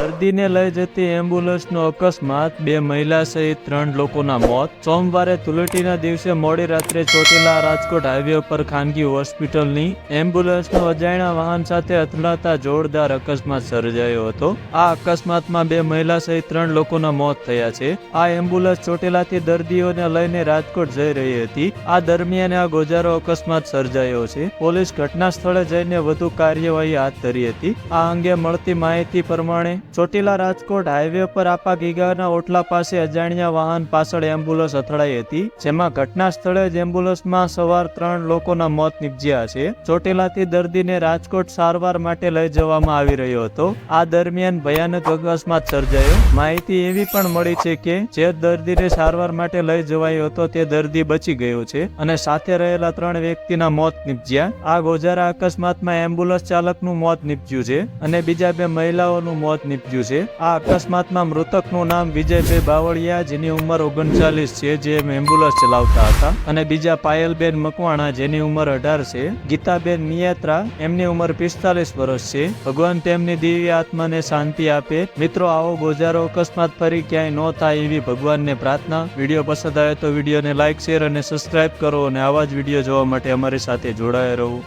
દર્દીને લઈ જતી એમ્બ્યુલન્સનો અકસ્માત, 2 મહિલા સહિત 3 લોકોના મોત. સોમવારે ધૂળેટીના દિવસે મોડી રાત્રે ચોટીલા રાજકોટ હાઈવે પર ખાનગી હોસ્પિટલની એમ્બ્યુલન્સનો અજાણ્યા વાહન સાથે અથડાતા જોરદાર અકસ્માત સર્જાયો હતો. આ અકસ્માતમાં 2 મહિલા સહિત 3 લોકોના મોત થયા છે. આ એમ્બ્યુલન્સ ચોટીલાથી દર્દીઓને લઈને રાજકોટ જઈ રહી હતી. આ દરમિયાન આ ગોજારો અકસ્માત સર્જાયો છે. પોલીસ ઘટના સ્થળે જઈને વધુ કાર્યવાહી હાથ ધરી હતી. આ અંગે મળતી માહિતી પ્રમાણે ચોટીલા રાજકોટ હાઈવે પર આપા ગીગાના ઓટલા પાસે અજાણ્યા વાહન પાછળ એમ્બ્યુલન્સ અથડાઈ હતી, જેમાં ઘટના સ્થળે જ એમ્બ્યુલન્સમાં સવાર 3 લોકોના મોત નીપજ્યા છે. ચોટીલાથી દર્દીને રાજકોટ સારવાર માટે લઈ જવામાં આવી રહ્યો હતો. આ દરમિયાન ભયાનક અકસ્માત સર્જાયો. માહિતી એવી પણ મળી છે કે જે દર્દીને સારવાર માટે લઈ જવાયો હતો તે દર્દી બચી ગયો છે અને સાથે રહેલા 3 વ્યક્તિના મોત નીપજ્યા. આ ગોજારા અકસ્માતમાં એમ્બ્યુલન્સ ચાલકનું મોત નીપજ્યું છે અને બીજા 2 મહિલાઓનું મોત નીપજ્યું છે. આ અકસ્માતમાં મૃતકનું નામ વિજયભાઈ બાવળિયા, જેની ઉંમર 39 છે, જે એમ્બ્યુલન્સ ચલાવતા હતા, અને બીજા પાયલબેન મકવાણા, જેની ઉંમર 18 છે. ગીતાબેન મિયાત્રા, એમની ઉંમર 45 વર્ષ છે. ભગવાન તેમની દિવ્ય આત્માને શાંતિ આપે. મિત્રો, આવો ગોજારો અકસ્માત ફરી ક્યાંય ન થાય એવી ભગવાનને પ્રાર્થના. વિડીયો પસંદ આવે તો વિડીયોને લાઇક, શેર અને સબસ્ક્રાઇબ કરો અને આવા જ વિડીયો જોવા માટે અમારી સાથે જોડાયા રહો.